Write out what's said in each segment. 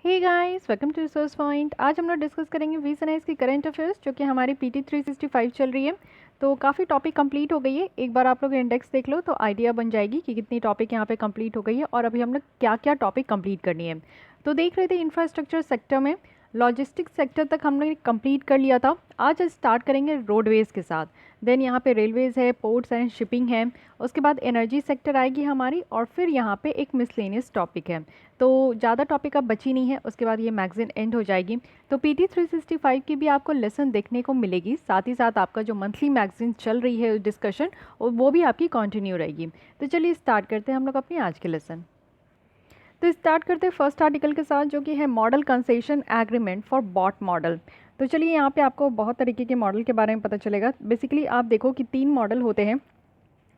Hey guys, welcome to resource point. आज हम लोग डिस्कस करेंगे वीसनाइज की करंट अफेयर्स जो कि हमारी पीटी 365 चल रही है। तो काफ़ी टॉपिक कंप्लीट हो गई है। एक बार आप लोग इंडेक्स देख लो तो आइडिया बन जाएगी कि कितनी टॉपिक यहाँ पे कंप्लीट हो गई है और अभी हम लोग क्या क्या टॉपिक कंप्लीट करनी है। तो देख रहे थे इंफ्रास्ट्रक्चर सेक्टर में लॉजिस्टिक्स सेक्टर तक हमने कंप्लीट कर लिया था। आज स्टार्ट करेंगे रोडवेज़ के साथ। देन यहाँ पे रेलवेज़ है, पोर्ट्स एंड शिपिंग है। उसके बाद एनर्जी सेक्टर आएगी हमारी और फिर यहाँ पे एक मिसलेनियस टॉपिक है। तो ज़्यादा टॉपिक अब बची नहीं है, उसके बाद ये मैगज़ीन एंड हो जाएगी। तो पीटी 365 की भी आपको लेसन देखने को मिलेगी, साथ ही साथ आपका जो मंथली मैगज़ीन चल रही है डिस्कशन वो भी आपकी कंटिन्यू रहेगी। तो चलिए स्टार्ट करते हैं हम लोग अपनी आज के लेसन। तो स्टार्ट करते हैं फर्स्ट आर्टिकल के साथ जो कि है model concession agreement for BOT model. तो चलिए यहाँ पे आपको बहुत तरीके के मॉडल के बारे में पता चलेगा। बेसिकली आप देखो कि 3 मॉडल होते हैं,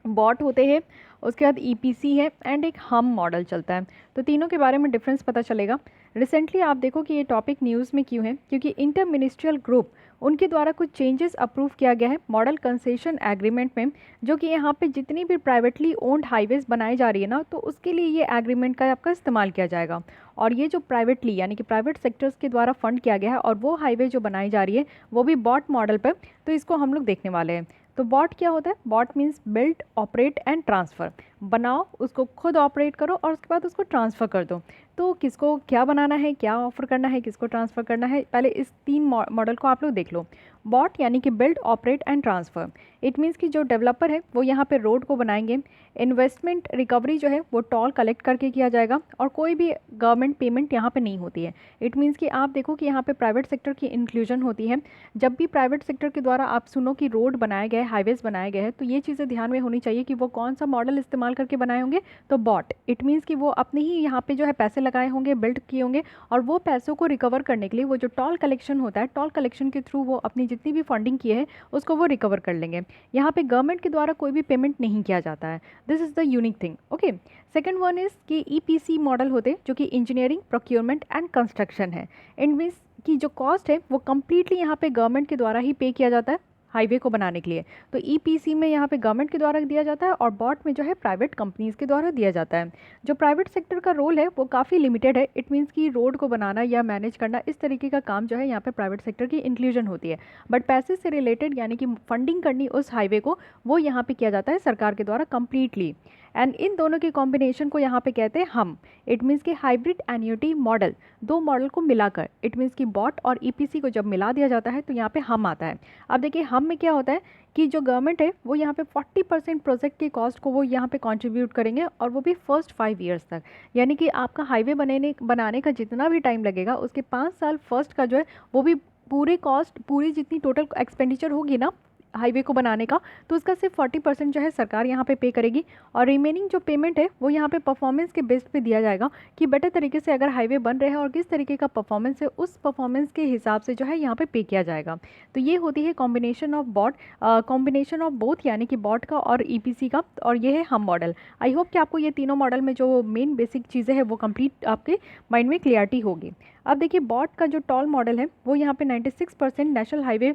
बॉट होते हैं, उसके बाद ईपीसी है एंड एक हम मॉडल चलता है। तो तीनों के बारे में डिफरेंस पता चलेगा। रिसेंटली आप देखो कि ये टॉपिक न्यूज़ में क्यों है, क्योंकि इंटर मिनिस्ट्रियल ग्रुप उनके द्वारा कुछ चेंजेस अप्रूव किया गया है मॉडल कंसेशन एग्रीमेंट में, जो कि यहाँ पे जितनी भी प्राइवेटली ओन्ड हाईवेज बनाई जा रही है ना, तो उसके लिए ये एग्रीमेंट का आपका इस्तेमाल किया जाएगा। और ये जो प्राइवेटली यानी कि प्राइवेट सेक्टर्स के द्वारा फंड किया गया है और वो हाईवे जो बनाई जा रही है वो भी बॉट मॉडल पर, तो इसको हम लोग देखने वाले हैं। तो बॉट क्या होता है? BOT means build, operate and transfer. बनाओ, उसको खुद ऑपरेट करो और उसके बाद उसको ट्रांसफ़र कर दो। तो किसको क्या बनाना है, क्या ऑफर करना है, किसको ट्रांसफ़र करना है, पहले इस 3 मॉडल को आप लोग देख लो। बॉट यानी कि build, operate and transfer. It means कि जो डेवलपर है वो यहाँ पे रोड को बनाएंगे। इन्वेस्टमेंट रिकवरी जो है वो टोल कलेक्ट करके किया जाएगा और कोई भी गवर्नमेंट पेमेंट यहाँ पे नहीं होती है। इट मीन्स कि आप देखो कि यहाँ पे प्राइवेट सेक्टर की इंक्लूजन होती है। जब भी प्राइवेट सेक्टर के द्वारा आप सुनो कि रोड बनाए गए, हाईवेज बनाए गए हैं, तो ये चीज़ें ध्यान में होनी चाहिए कि वो कौन सा मॉडल इस्तेमाल करके बनाए होंगे। तो बॉट इट मीन्स कि वो अपने ही यहाँ पे जो है पैसे लगाए होंगे, बिल्ड किए होंगे और वो पैसों को रिकवर करने के लिए वो जो टोल कलेक्शन होता है, टोल कलेक्शन के थ्रू वो अपनी जितनी भी फंडिंग की है उसको वो रिकवर कर लेंगे। यहाँ पे गवर्नमेंट के द्वारा कोई भी पेमेंट नहीं किया जाता है। This is the unique thing. Okay, second one is कि ईपीसी मॉडल होते जो कि इंजीनियरिंग, प्रोक्योरमेंट एंड कंस्ट्रक्शन है। इट मीन्स कि जो कॉस्ट है वो कम्प्लीटली यहाँ पे गवर्नमेंट के द्वारा ही पे किया जाता है हाईवे को बनाने के लिए। तो ईपीसी में यहाँ पे गवर्नमेंट के द्वारा दिया जाता है और बॉट में जो है प्राइवेट कंपनीज़ के द्वारा दिया जाता है। जो प्राइवेट सेक्टर का रोल है वो काफ़ी लिमिटेड है। इट मीन्स कि रोड को बनाना या मैनेज करना इस तरीके का काम जो है यहाँ पे प्राइवेट सेक्टर की इंक्लूजन होती है। बट पैसे से रिलेटेड यानी कि फंडिंग करनी उस हाईवे को, वो यहाँ पे किया जाता है सरकार के द्वारा कम्प्लीटली। एंड इन दोनों के कॉम्बिनेशन को यहाँ पे कहते हैं हम। इट मीन्स कि हाइब्रिड एन्युटी मॉडल, दो मॉडल को मिलाकर, इट मीन्स कि बॉट और ईपीसी को जब मिला दिया जाता है तो यहाँ पे हम आता है। अब देखिए हम में क्या होता है कि जो गवर्नमेंट है वो यहाँ पे 40% प्रोजेक्ट की कॉस्ट को वो यहाँ पे कंट्रीब्यूट करेंगे और वो भी फर्स्ट 5 ईयर्स तक। यानी कि आपका हाईवे बनाने का जितना भी टाइम लगेगा उसके 5 साल फर्स्ट का जो है वो भी पूरे कॉस्ट, पूरी जितनी टोटल एक्सपेंडिचर होगी ना हाईवे को बनाने का, तो उसका सिर्फ 40% जो है सरकार यहाँ पे करेगी और रिमेनिंग जो पेमेंट है वो यहाँ पे परफॉर्मेंस के बेस पे दिया जाएगा कि बेटर तरीके से अगर हाईवे बन रहे हैं और किस तरीके का परफॉर्मेंस है उस परफॉर्मेंस के हिसाब से जो है यहाँ पे किया जाएगा। तो ये होती है combination of BOT, combination of both यानी कि बॉट का और ईपीसी का, और ये है हम मॉडल। आई होप कि आपको ये तीनों मॉडल में जो मेन बेसिक चीज़ें हैं वो कंप्लीट आपके माइंड में क्लियरिटी होगी। अब देखिए बॉट का जो टॉल मॉडल है वो यहाँ पे 96% national highway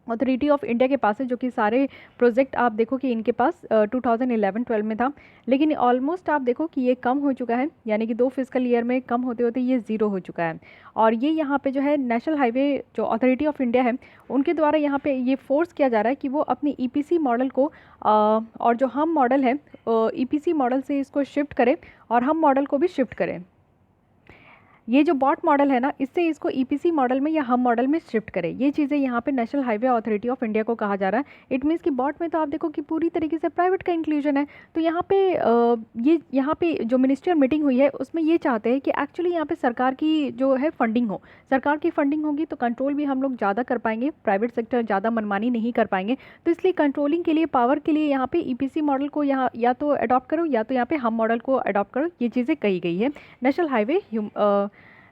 authority of India के पास है, जो कि सारे प्रोजेक्ट आप देखो कि इनके पास 2011-12 में था, लेकिन ऑलमोस्ट आप देखो कि ये कम हो चुका है, यानी कि 2 फिजिकल ईयर में कम होते होते ये ज़ीरो हो चुका है। और ये यहाँ पे जो है नेशनल हाईवे जो अथॉरिटी ऑफ इंडिया है उनके द्वारा यहाँ पे ये फोर्स किया जा रहा है कि वो अपनी ईपीसी मॉडल को और जो हम मॉडल है ईपीसी मॉडल से इसको शिफ्ट करें और हम मॉडल को भी शिफ्ट करें। ये जो बॉट मॉडल है ना, इससे इसको ईपीसी मॉडल में या हम मॉडल में शिफ्ट करें। ये चीज़ें यहाँ पे national highway authority of India को कहा जा रहा है। इट मीन्स कि बॉट में तो आप देखो कि पूरी तरीके से प्राइवेट का इंक्लूजन है। तो यहाँ पे ये यहाँ पे जो मिनिस्ट्रियल मीटिंग हुई है उसमें ये चाहते हैं कि एक्चुअली यहाँ पे सरकार की जो है फंडिंग हो, सरकार की फंडिंग होगी तो कंट्रोल भी हम लोग ज़्यादा कर पाएंगे, प्राइवेट सेक्टर ज़्यादा मनमानी नहीं कर पाएंगे। तो इसलिए कंट्रोलिंग के लिए, पावर के लिए यहाँ पे ईपीसी मॉडल को यहाँ या तो अडॉप्ट करो या तो यहाँ पे हम मॉडल को अडॉप्ट करो। ये चीज़ें कही गई है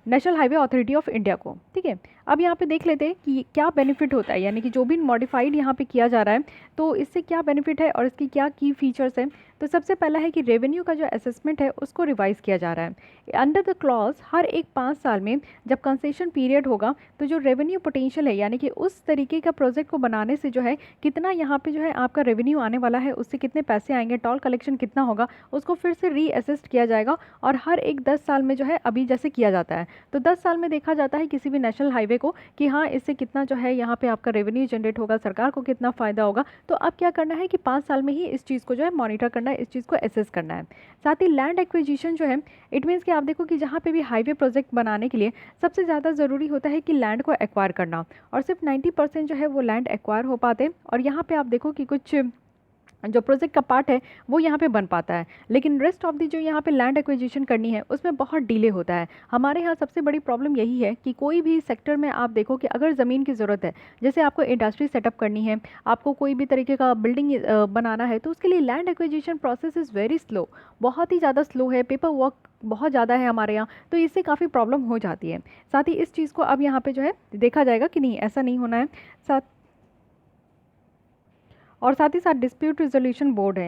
national highway authority of India को। ठीक है, अब यहाँ पे देख लेते हैं कि क्या बेनिफिट होता है, यानी कि जो भी मॉडिफाइड यहाँ पे किया जा रहा है तो इससे क्या बेनिफिट है और इसकी क्या की फीचर्स हैं। तो सबसे पहला है कि रेवेन्यू का जो असेसमेंट है उसको रिवाइज किया जा रहा है अंडर द क्लॉज। हर एक 5 साल में जब कंसेशन पीरियड होगा तो जो रेवेन्यू पोटेंशियल है, यानी कि उस तरीके का प्रोजेक्ट को बनाने से जो है कितना यहाँ पे जो है आपका रेवेन्यू आने वाला है, उससे कितने पैसे आएंगे, टोल कलेक्शन कितना होगा, उसको फिर से रीअसेस्ट किया जाएगा। और हर एक 10 साल में जो है अभी जैसे किया जाता है, तो 10 साल में देखा जाता है किसी भी नेशनल हाईवे को कि हाँ इससे कितना जो है यहाँ पे आपका रेवेन्यू जनरेट होगा, सरकार को कितना फ़ायदा होगा। तो अब क्या करना है कि 5 साल में ही इस चीज़ को जो है मॉनिटर करना है, इस चीज़ को एसेस करना है। साथ ही लैंड एक्विजिशन जो है, इट मीन्स कि आप देखो कि जहाँ पे भी हाईवे प्रोजेक्ट बनाने के लिए सबसे ज़्यादा ज़रूरी होता है कि लैंड को एक्वायर करना, और सिर्फ 90% जो है वो लैंड एक्वायर हो पाते हैं। और यहाँ पे आप देखो कि कुछ जो प्रोजेक्ट का पार्ट है वो यहाँ पे बन पाता है, लेकिन रेस्ट ऑफ दी जो यहाँ पे लैंड एक्विजिशन करनी है उसमें बहुत डिले होता है। हमारे यहाँ सबसे बड़ी प्रॉब्लम यही है कि कोई भी सेक्टर में आप देखो कि अगर ज़मीन की ज़रूरत है, जैसे आपको इंडस्ट्री सेटअप करनी है, आपको कोई भी तरीके का बिल्डिंग बनाना है, तो उसके लिए land acquisition process is very slow, बहुत ही ज़्यादा स्लो है, पेपर वर्क बहुत ज़्यादा है हमारे यहाँ, तो इससे काफ़ी प्रॉब्लम हो जाती है। साथ ही इस चीज़ को अब यहाँ पे जो है देखा जाएगा कि नहीं, ऐसा नहीं होना है। साथ ही साथ डिस्प्यूट रिजोल्यूशन बोर्ड है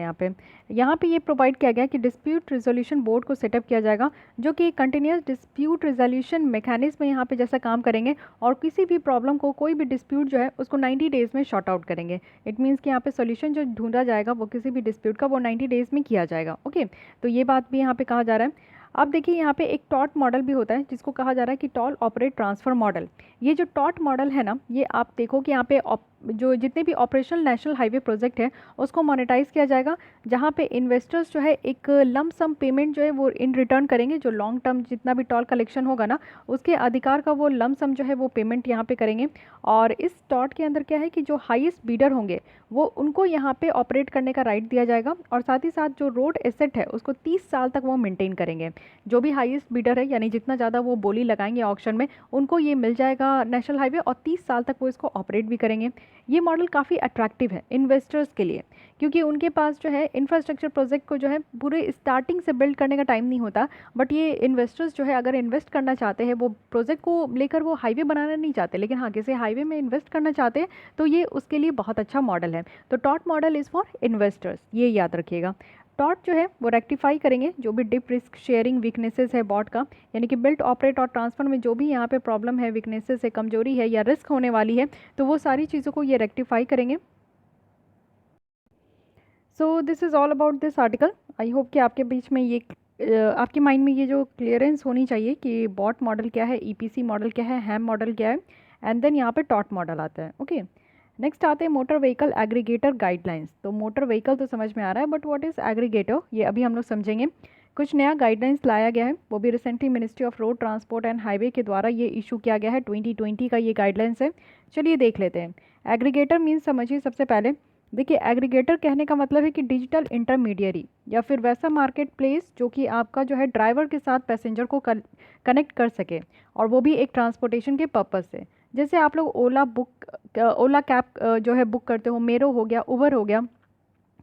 यहाँ पे ये प्रोवाइड किया गया कि डिस्प्यूट रिजोल्यूशन बोर्ड को सेटअप किया जाएगा, जो कि कंटिन्यूस डिस्प्यूट रिजोल्यूशन मैकेनिज्म यहाँ पे जैसा काम करेंगे, और किसी भी प्रॉब्लम को, कोई भी डिस्प्यूट जो है उसको 90 डेज़ में शॉर्ट आउट करेंगे। इट मीन्स कि यहाँ पे सोल्यूशन जो ढूंढा जाएगा वो किसी भी डिस्प्यूट का वो 90 डेज़ में किया जाएगा। ओके, तो ये बात भी यहाँ पे कहा जा रहा है। अब देखिए यहाँ पे एक टॉट मॉडल भी होता है जिसको कहा जा रहा है कि टॉल ऑपरेट ट्रांसफ़र मॉडल। ये जो टॉट मॉडल है ना, ये आप देखो कि यहाँ पे जो जितने भी ऑपरेशनल नेशनल हाईवे प्रोजेक्ट है उसको मोनेटाइज किया जाएगा, जहाँ पे इन्वेस्टर्स जो है एक लम सम पेमेंट जो है वो इन रिटर्न करेंगे, जो लॉन्ग टर्म जितना भी टॉल कलेक्शन होगा ना उसके अधिकार का वो लम सम जो है वो पेमेंट यहाँ पे करेंगे। और इस टॉट के अंदर क्या है कि जो हाईएस्ट बीडर होंगे वो उनको यहाँ पे ऑपरेट करने का राइट दिया जाएगा, और साथ ही साथ जो रोड एसेट है उसको 30 साल तक वो मेंटेन करेंगे। जो भी हाईएस्ट बीडर है, यानी जितना ज़्यादा वो बोली लगाएंगे ऑक्शन में, उनको ये मिल जाएगा नेशनल हाईवे, और 30 साल तक वो इसको ऑपरेट भी करेंगे। ये मॉडल काफ़ी अट्रैक्टिव है इन्वेस्टर्स के लिए, क्योंकि उनके पास जो है इंफ्रास्ट्रक्चर प्रोजेक्ट को जो है पूरे स्टार्टिंग से बिल्ड करने का टाइम नहीं होता, बट ये इन्वेस्टर्स जो है अगर इन्वेस्ट करना चाहते हैं, वो प्रोजेक्ट को लेकर वो हाईवे बनाना नहीं चाहते, लेकिन हाँ किसी हाईवे में इन्वेस्ट करना चाहते हैं, तो ये उसके लिए बहुत अच्छा मॉडल है। तो taught model is for investors, ये याद रखिएगा। टॉट जो है वो रेक्टिफाई करेंगे जो भी डिप रिस्क शेयरिंग वीकनेसेस है बॉट का, यानी कि बिल्ट ऑपरेट और ट्रांसफर में जो भी यहाँ पे प्रॉब्लम है, वीकनेसेस है, कमजोरी है या रिस्क होने वाली है, तो वो सारी चीज़ों को ये रेक्टिफाई करेंगे। So this is all about this article. I hope कि आपके बीच में ये आपके माइंड में ये जो क्लियरेंस होनी चाहिए कि बॉट मॉडल क्या है, ईपीसी मॉडल क्या है, हैम मॉडल क्या है, एंड देन यहाँ पे टॉट मॉडल आता है। ओके, नेक्स्ट आते हैं मोटर व्हीकल एग्रीगेटर गाइडलाइंस। तो मोटर व्हीकल तो समझ में आ रहा है, बट व्हाट इज़ एग्रीगेटर ये अभी हम लोग समझेंगे। कुछ नया गाइडलाइंस लाया गया है, वो भी recently ministry of road transport and highway के द्वारा ये इशू किया गया है, 2020 का ये गाइडलाइंस है। चलिए देख लेते हैं। एग्रीगेटर मीन्स समझिए सबसे पहले, देखिए एग्रीगेटर कहने का मतलब है कि डिजिटल इंटरमीडियरी या फिर वैसा मार्केट प्लेस जो कि आपका जो है ड्राइवर के साथ पैसेंजर को कनेक्ट कर सके, और वो भी एक ट्रांसपोर्टेशन के पर्पज़ से। जैसे आप लोग ओला कैब जो है बुक करते हो, मेरो हो गया, उबर हो गया,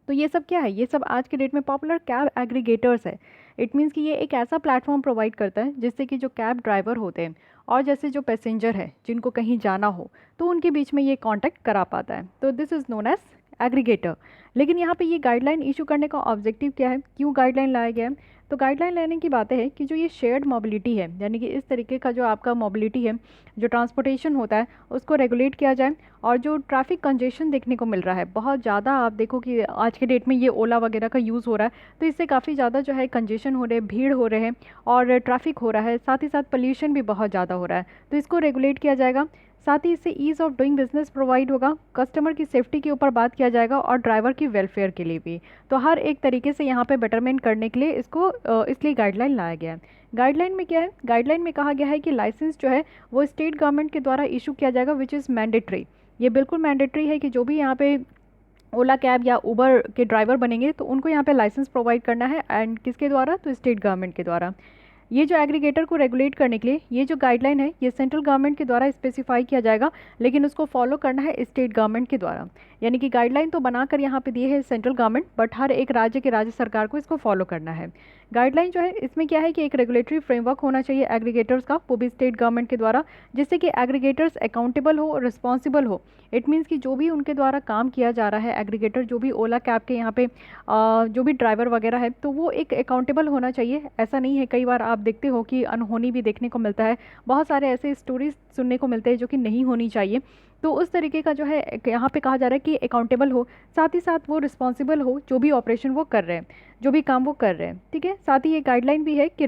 तो ये सब क्या है, ये सब आज के डेट में पॉपुलर कैब एग्रीगेटर्स है। इट मीन्स कि ये एक ऐसा प्लेटफॉर्म प्रोवाइड करता है जिससे कि जो कैब ड्राइवर होते हैं और जैसे जो पैसेंजर है जिनको कहीं जाना हो, तो उनके बीच में ये कांटेक्ट करा पाता है। तो this is known as aggregator. लेकिन यहाँ पे ये गाइडलाइन इशू करने का ऑब्जेक्टिव क्या है, क्यों गाइडलाइन लाया गया है? तो गाइडलाइन लेने की बातें है कि जो ये शेयर्ड मोबिलिटी है, यानी कि इस तरीके का जो आपका मोबिलिटी है, जो ट्रांसपोर्टेशन होता है, उसको रेगुलेट किया जाए। और जो ट्रैफिक कंजेशन देखने को मिल रहा है बहुत ज़्यादा, आप देखो कि आज के डेट में ये ओला वगैरह का यूज़ हो रहा है, तो इससे काफ़ी ज़्यादा जो है कंजेशन हो रहे हैं, भीड़ हो रहे हैं और ट्रैफिक हो रहा है, साथ ही साथ पोल्यूशन भी बहुत ज़्यादा हो रहा है, तो इसको रेगुलेट किया जाएगा। साथ ही इससे ease of doing business provide होगा, कस्टमर की सेफ्टी के ऊपर बात किया जाएगा और ड्राइवर की वेलफेयर के लिए भी। तो हर एक तरीके से यहाँ पे बेटरमेंट करने के लिए इसको इसलिए गाइडलाइन लाया गया है। गाइडलाइन में क्या है, गाइडलाइन में कहा गया है कि लाइसेंस जो है वो स्टेट गवर्नमेंट के द्वारा इशू किया जाएगा, विच इज़ मैंडेटरी। ये बिल्कुल मैंडेटरी है कि जो भी यहाँ पे ओला कैब या उबर के ड्राइवर बनेंगे तो उनको यहाँ पे लाइसेंस प्रोवाइड करना है, एंड किसके द्वारा, तो स्टेट गवर्नमेंट के द्वारा। ये जो एग्रीगेटर को रेगुलेट करने के लिए ये जो गाइडलाइन है ये सेंट्रल गवर्नमेंट के द्वारा स्पेसिफाई किया जाएगा, लेकिन उसको फॉलो करना है स्टेट गवर्नमेंट के द्वारा। यानी कि गाइडलाइन तो बनाकर यहाँ पे दिए है सेंट्रल गवर्नमेंट, बट हर एक राज्य के राज्य सरकार को इसको फॉलो करना है। गाइडलाइन जो है इसमें क्या है कि एक रेगुलेटरी फ्रेमवर्क होना चाहिए एग्रीगेटर्स का, वो भी स्टेट गवर्नमेंट के द्वारा, जिससे कि एग्रीगेटर्स अकाउंटेबल हो और रिस्पॉन्सिबल हो। इट मीन्स कि जो भी उनके द्वारा काम किया जा रहा है एग्रीगेटर, जो भी ओला कैब के यहाँ पे जो भी ड्राइवर वगैरह है, तो वो एक अकाउंटेबल होना चाहिए। ऐसा नहीं है, कई बार आप देखते हो कि अनहोनी भी देखने को मिलता है, बहुत सारे ऐसे स्टोरीज सुनने को मिलते हैं जो कि नहीं होनी चाहिए। तो उस तरीके का जो है यहाँ पे कहा जा रहा है कि अकाउंटेबल हो, साथ ही साथ वो रिस्पॉन्सिबल हो जो भी ऑपरेशन वो कर रहे हैं, जो भी काम वो कर रहे हैं। ठीक है, साथ ही ये गाइडलाइन भी है कि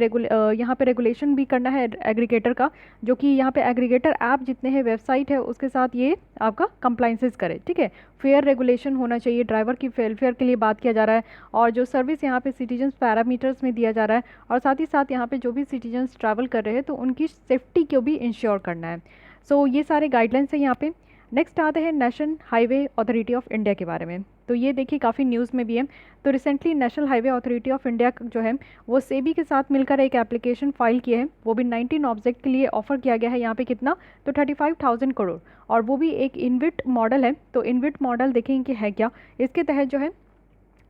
यहाँ पे रेगुलेशन भी करना है एग्रीगेटर का, जो कि यहाँ पे एग्रीगेटर ऐप जितने हैं, वेबसाइट है, उसके साथ ये आपका कंप्लाइंसेस करे। ठीक है, फेयर रेगुलेशन होना चाहिए, ड्राइवर की वेलफेयर के लिए बात किया जा रहा है, और जो सर्विस यहाँ पे सिटीजन्स पैरामीटर्स में दिया जा रहा है, और साथ ही साथ यहाँ पे जो भी सिटीजन्स ट्रैवल कर रहे हैं तो उनकी सेफ्टी को भी इंश्योर करना है। सो ये सारे गाइडलाइंस हैं यहाँ पे। नेक्स्ट आते हैं national highway authority of India के बारे में। तो ये देखिए काफ़ी न्यूज़ में भी है। तो recently national highway authority of India जो है वो सेबी के साथ मिलकर एक एप्लीकेशन फाइल किया है, वो भी 19 ऑब्जेक्ट के लिए ऑफर किया गया है यहाँ पे कितना, तो 35,000 करोड़, और वो भी एक इनविट मॉडल है। तो इनविट मॉडल देखेंगे कि है क्या, इसके तहत जो है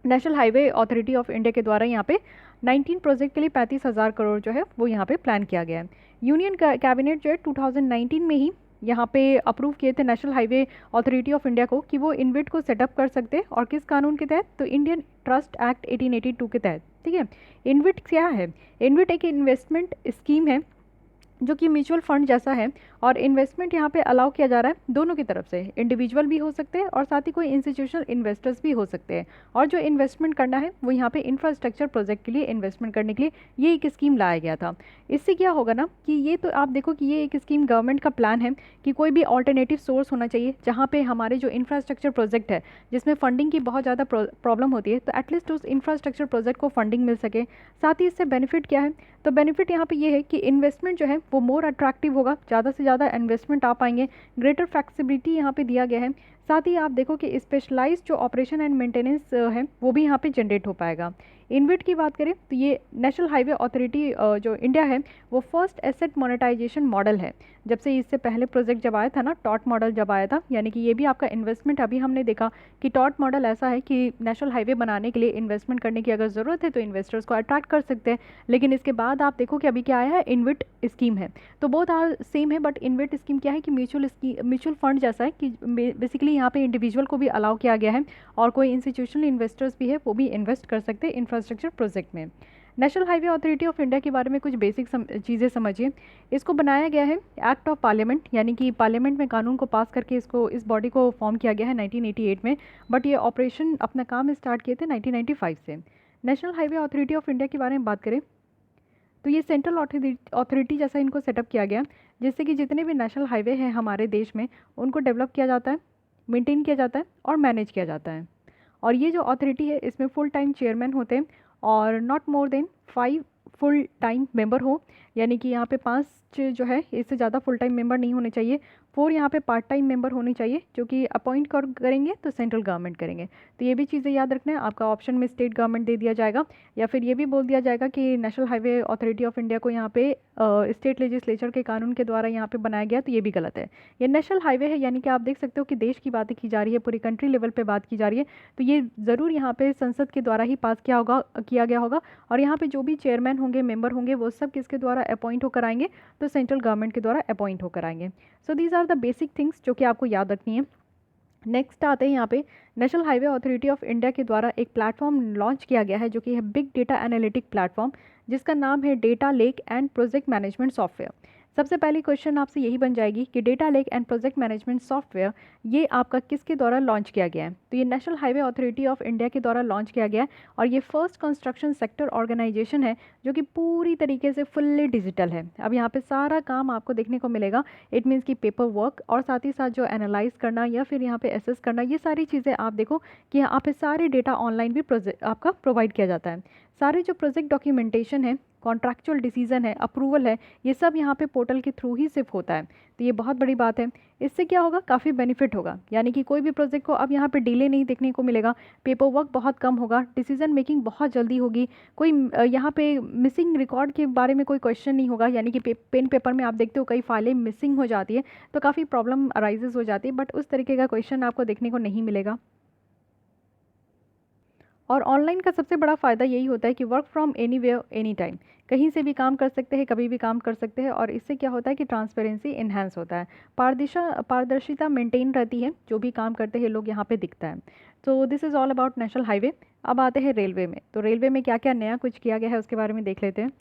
national highway authority of India के द्वारा यहाँ पे 19 प्रोजेक्ट के लिए 35,000 करोड़ जो है वो यहाँ पे प्लान किया गया है। यूनियन कैबिनेट जो है 2019 में ही यहाँ पे अप्रूव किए थे national highway authority of India को कि वो इनविट को सेटअप कर सकते हैं, और किस कानून के तहत, तो इंडियन ट्रस्ट एक्ट 1882 के तहत। ठीक है, इनविट क्या है, इनविट एक इन्वेस्टमेंट स्कीम है जो कि म्यूचुअल फंड जैसा है, और इन्वेस्टमेंट यहाँ पे अलाउ किया जा रहा है दोनों की तरफ से, इंडिविजुअल भी हो सकते हैं और साथ ही कोई इंस्टीट्यूशनल इन्वेस्टर्स भी हो सकते हैं। और जो इन्वेस्टमेंट करना है वो यहाँ पे इंफ्रास्ट्रक्चर प्रोजेक्ट के लिए इन्वेस्टमेंट करने के लिए ये एक स्कीम लाया गया था। इससे क्या होगा ना कि ये तो आप देखो कि ये एक स्कीम गवर्नमेंट का प्लान है कि कोई भी ऑल्टरनेटिव सोर्स होना चाहिए जहाँ पे हमारे जो इंफ्रास्ट्रक्चर प्रोजेक्ट है जिसमें फंडिंग की बहुत ज़्यादा प्रॉब्लम होती है, तो एटलीस्ट उस इंफ्रास्ट्रक्चर प्रोजेक्ट को फंडिंग मिल सके। साथ ही इससे बेनिफिट क्या है, तो बेनिफिट यहाँ पे ये है कि इन्वेस्टमेंट जो है वो मोर अट्रैक्टिव होगा, ज़्यादा से ज़्यादा इन्वेस्टमेंट आ पाएंगे, ग्रेटर फ्लेक्सिबिलिटी यहाँ पे दिया गया है। साथ ही आप देखो कि स्पेशलाइज्ड जो ऑपरेशन एंड मेंटेनेंस है वो भी यहाँ पे जनरेट हो पाएगा। इनविट की बात करें तो ये नेशनल हाईवे अथॉरिटी जो इंडिया है वो फर्स्ट एसेट मोनेटाइजेशन मॉडल है। जब से इससे पहले प्रोजेक्ट जब आया था ना, टॉट मॉडल जब आया था, यानी कि ये भी आपका इन्वेस्टमेंट, अभी हमने देखा कि टॉट मॉडल ऐसा है कि नेशनल हाईवे बनाने के लिए इन्वेस्टमेंट करने की अगर ज़रूरत है तो इन्वेस्टर्स को अट्रैक्ट कर सकते हैं। लेकिन इसके बाद आप देखो कि अभी क्या आया है, इनविट स्कीम है। तो बोथ आर सेम है, बट इनविट स्कीम क्या है कि म्यूचुअल फंड जैसा है कि बेसिकली यहाँ पे इंडिविजुअल को भी अलाउ किया गया है, और कोई इंस्टीट्यूशनल इन्वेस्टर्स भी है वो भी इन्वेस्ट कर सकते हैं इंफ्रास्ट्रक्चर प्रोजेक्ट में। National highway authority of India के बारे में कुछ बेसिक चीज़ें समझिए। इसको बनाया गया है एक्ट ऑफ पार्लियामेंट, यानी कि पार्लियामेंट में कानून को पास करके इसको इस बॉडी को फॉर्म किया गया है 1988 में, बट ये ऑपरेशन अपना काम स्टार्ट किए थे 1995 से। National highway authority of India के बारे में बात करें तो ये सेंट्रल अथॉरिटी जैसा इनको सेटअप किया गया, जिससे कि जितने भी नेशनल हाईवे हैं हमारे देश में उनको डेवलप किया जाता है, मेंटेन किया जाता है और मैनेज किया जाता है। और ये जो अथॉरिटी है इसमें फुल टाइम चेयरमैन होते हैं, और not more than 5 full time member हो, यानी कि यहाँ पे 5 जो है इससे ज़्यादा फुल टाइम मेंबर नहीं होने चाहिए। 4 यहाँ पे पार्ट टाइम मेंबर होने चाहिए, जो कि अपॉइंट करेंगे तो सेंट्रल गवर्नमेंट करेंगे। तो ये भी चीज़ें याद रखना है, आपका ऑप्शन में स्टेट गवर्नमेंट दे दिया जाएगा, या फिर ये भी बोल दिया जाएगा कि national highway authority of India को यहाँ पे स्टेट लेजिस्लेचर के कानून के द्वारा यहाँ पे बनाया गया, तो ये भी गलत है। ये नेशनल हाईवे है, यानी कि आप देख सकते हो कि देश की बातें की जा रही है, पूरी कंट्री लेवल पे बात की जा रही है, तो ये ज़रूर यहाँ पे संसद के द्वारा ही पास किया गया होगा। और यहाँ पे जो भी चेयरमैन होंगे, मेंबर होंगे, वो सब किसके द्वारा अपॉइंट होकर आएंगे, तो सेंट्रल गवर्नमेंट के द्वारा अपॉइंट होकर आएंगे। So these are the basic things जो कि आपको याद रखनी है। नेक्स्ट आते हैं यहाँ पे national highway authority of India के द्वारा एक प्लेटफॉर्म लॉन्च किया गया है जो कि है बिग डेटा एनालिटिक प्लेटफॉर्म, जिसका नाम है data lake and project management software. सबसे पहली क्वेश्चन आपसे यही बन जाएगी कि data lake and project management software ये आपका किसके द्वारा लॉन्च किया गया है, तो ये national highway authority of India के द्वारा लॉन्च किया गया है, और ये फर्स्ट कंस्ट्रक्शन सेक्टर ऑर्गेनाइजेशन है जो कि पूरी तरीके से फुल्ली डिजिटल है। अब यहाँ पे सारा काम आपको देखने को मिलेगा, इट मीन्स कि पेपर वर्क और साथ ही साथ जो एनालाइज करना या फिर यहाँ पे एसेस करना, ये सारी चीज़ें आप देखो कि यहाँ पे सारे डेटा ऑनलाइन भी आपका प्रोवाइड किया जाता है। सारे जो प्रोजेक्ट डॉक्यूमेंटेशन है, कॉन्ट्रैक्चुअल डिसीजन है, अप्रूवल है, ये सब यहाँ पे पोर्टल के थ्रू ही सिर्फ होता है। तो ये बहुत बड़ी बात है। इससे क्या होगा, काफ़ी बेनिफिट होगा, यानी कि कोई भी प्रोजेक्ट को अब यहाँ पे डिले नहीं देखने को मिलेगा, पेपर वर्क बहुत कम होगा, डिसीजन मेकिंग बहुत जल्दी होगी, कोई यहाँ पे मिसिंग रिकॉर्ड के बारे में कोई क्वेश्चन नहीं होगा, यानी कि पेन पेपर में आप देखते हो कई फाइलें मिसिंग हो जाती है तो काफ़ी प्रॉब्लम अराइजेज हो जाती है, बट उस तरीके का क्वेश्चन आपको देखने को नहीं मिलेगा। और ऑनलाइन का सबसे बड़ा फ़ायदा यही होता है कि work from anywhere any time, कहीं से भी काम कर सकते हैं, कभी भी काम कर सकते हैं। और इससे क्या होता है कि ट्रांसपेरेंसी इन्हांस होता है, पारदर्शिता मेंटेन रहती है, जो भी काम करते हैं लोग यहाँ पे दिखता है। तो this is all about national highway. अब आते हैं रेलवे में। तो रेलवे में क्या क्या नया कुछ किया गया है उसके बारे में देख लेते हैं।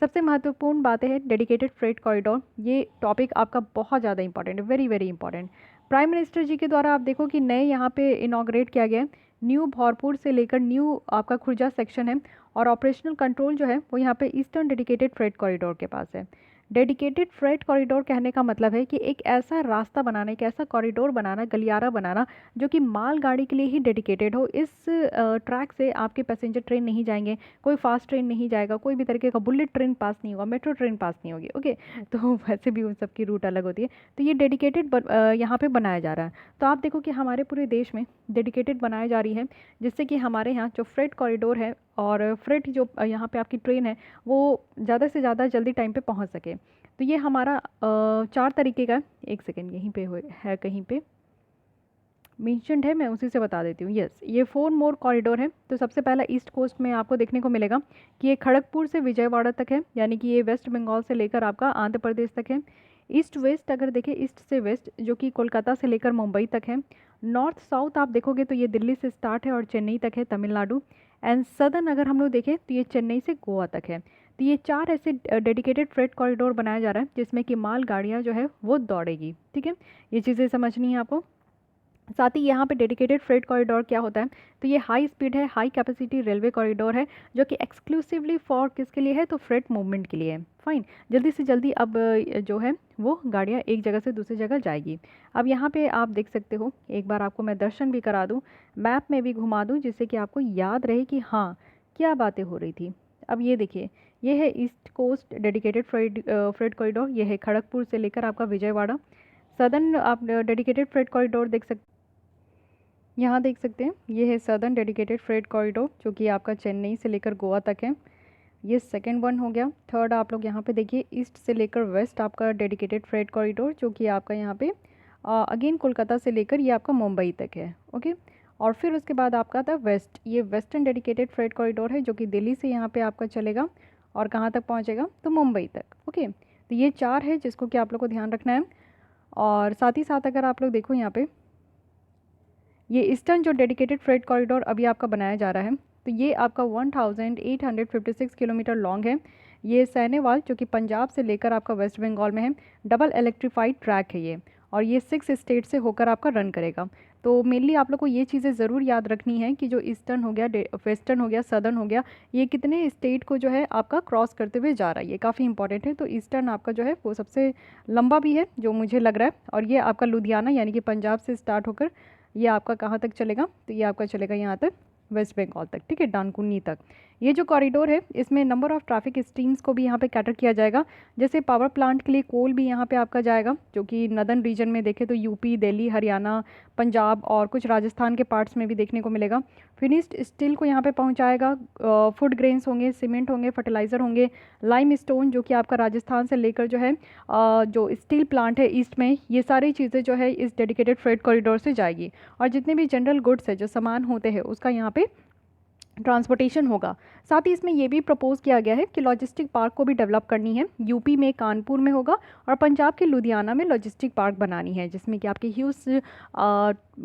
सबसे महत्वपूर्ण बातें हैं डेडिकेटेड फ्रेट कॉरिडोर। ये टॉपिक आपका बहुत ज़्यादा इंपॉर्टेंट है, very very important. Prime minister ji के द्वारा आप देखो कि नए यहाँ पे इनॉग्रेट किया गया है, न्यू भरतपुर से लेकर न्यू आपका खुर्जा सेक्शन है, और ऑपरेशनल कंट्रोल जो है वो यहाँ पे ईस्टर्न डेडिकेटेड फ्रेट कॉरिडोर के पास है। डेडिकेटेड फ्रेट कॉरिडोर कहने का मतलब है कि एक ऐसा रास्ता बनाना, एक ऐसा कॉरिडोर बनाना, गलियारा बनाना जो कि माल गाड़ी के लिए ही डेडिकेटेड हो। इस ट्रैक से आपके पैसेंजर ट्रेन नहीं जाएंगे, कोई फास्ट ट्रेन नहीं जाएगा, कोई भी तरीके का बुलेट ट्रेन पास नहीं होगा, मेट्रो ट्रेन पास नहीं होगी। ओके, तो वैसे भी उन सबकी रूट अलग होती है। तो ये डेडिकेटेड यहाँ पे बनाया जा रहा है। तो आप देखो कि हमारे पूरे देश में डेडिकेटेड बनाई जा रही है, जिससे कि हमारे यहाँ जो फ्रेट कॉरिडोर है और फ्रेट जो यहाँ पे आपकी ट्रेन है वो ज़्यादा से ज़्यादा जल्दी टाइम पे पहुँच सके। तो ये हमारा 4 तरीके का, एक सेकेंड यहीं पे है कहीं पे मेंशन्ड है, मैं उसी से बता देती हूँ। यस, ये 4 मोर कॉरिडोर है। तो सबसे पहला ईस्ट कोस्ट में आपको देखने को मिलेगा कि ये खड़गपुर से विजयवाड़ा तक है, यानी कि ये वेस्ट बंगाल से लेकर आपका आंध्र प्रदेश तक है। ईस्ट वेस्ट अगर देखें, ईस्ट से वेस्ट जो कि कोलकाता से लेकर मुंबई तक है। नॉर्थ साउथ आप देखोगे तो ये दिल्ली से स्टार्ट है और चेन्नई तक है, तमिलनाडु। एंड सदर्न अगर हम लोग देखें तो ये चेन्नई से गोवा तक है। तो ये 4 ऐसे डेडिकेटेड फ्रेट कॉरिडोर बनाया जा रहा है जिसमें कि माल गाड़ियाँ जो है वो दौड़ेगी। ठीक है, ये चीज़ें समझनी है आपको। साथ ही यहाँ पे डेडिकेटेड फ्रेट कॉरिडोर क्या होता है, तो ये हाई स्पीड है, हाई कैपेसिटी रेलवे कॉरिडोर है, जो कि एक्सक्लूसिवली फॉर किसके लिए है, तो फ्रेट मूवमेंट के लिए है। फाइन, जल्दी से जल्दी अब जो है वो गाड़ियाँ एक जगह से दूसरी जगह जाएगी। अब यहाँ पे आप देख सकते हो, एक बार आपको मैं दर्शन भी करा दूँ, मैप में भी घुमा दूँ, जिससे कि आपको याद रहे कि हाँ क्या बातें हो रही थी। अब ये देखिए, ये है east coast dedicated freight corridor, ये है खड़गपुर से लेकर आपका विजयवाड़ा। सदर्न आप डेडिकेटेड फ्रेट कॉरिडोर देख सकते, यहाँ देख सकते हैं, ये है सदर्न डेडिकेटेड फ्रेट कॉरिडोर जो कि आपका चेन्नई से लेकर गोवा तक है। ये सेकंड वन हो गया। थर्ड आप लोग यहाँ पे देखिए, ईस्ट से लेकर वेस्ट आपका डेडिकेटेड फ्रेट कॉरिडोर जो कि आपका यहाँ पे अगेन कोलकाता से लेकर ये आपका मुंबई तक है। ओके, और फिर उसके बाद आपका था वेस्ट, ये वेस्टर्न डेडिकेटेड फ्रेट कॉरिडोर है जो कि दिल्ली से यहाँ पे आपका चलेगा और कहाँ तक पहुँचेगा, तो मुंबई तक। ओके, तो ये 4 है जिसको कि आप लोग को ध्यान रखना है। और साथ ही साथ अगर आप लोग देखो यहाँ पे, ये ईस्टर्न जो डेडिकेटेड फ्रेट कॉरिडोर अभी आपका बनाया जा रहा है, तो ये आपका 1856 किलोमीटर लॉन्ग है। ये सैनेवाल जो कि पंजाब से लेकर आपका वेस्ट बंगाल में है, डबल इलेक्ट्रीफाइड ट्रैक है ये, और ये 6 स्टेट से होकर आपका रन करेगा। तो मेनली आप लोग को ये चीज़ें ज़रूर याद रखनी है कि जो ईस्टर्न हो गया, वेस्टर्न हो गया, सदर्न हो गया, ये कितने स्टेट को जो है आपका क्रॉस करते हुए जा रहा है, ये काफ़ी इंपॉर्टेंट है। तो ईस्टर्न आपका जो है वो सबसे लंबा भी है जो मुझे लग रहा है, और ये आपका लुधियाना यानी कि पंजाब से स्टार्ट होकर ये आपका कहाँ तक चलेगा, तो ये आपका चलेगा यहाँ तक वेस्ट बंगाल तक। ठीक है, डानकुनी तक। ये जो कॉरिडोर है इसमें नंबर ऑफ़ ट्रैफिक स्ट्रीम्स को भी यहाँ पे कैटर किया जाएगा। जैसे पावर प्लांट के लिए कोल भी यहाँ पे आपका जाएगा, जो कि नदर्न रीजन में देखें तो यूपी, दिल्ली, हरियाणा, पंजाब और कुछ राजस्थान के पार्ट्स में भी देखने को मिलेगा। फिनिश्ड स्टील को यहाँ पे पहुँचाएगा, फूड ग्रेन्स होंगे, सीमेंट होंगे, फर्टिलाइज़र होंगे, लाइम स्टोन जो कि आपका राजस्थान से लेकर जो है जो स्टील प्लांट है ईस्ट में, ये सारी चीज़ें जो है इस डेडिकेटेड फ्रेट कॉरिडोर से जाएगी। और जितने भी जनरल गुड्स है, जो सामान होते हैं, उसका यहाँ पे ट्रांसपोर्टेशन होगा। साथ ही इसमें ये भी प्रपोज किया गया है कि लॉजिस्टिक पार्क को भी डेवलप करनी है। यूपी में कानपुर में होगा और पंजाब के लुधियाना में लॉजिस्टिक पार्क बनानी है, जिसमें कि आपके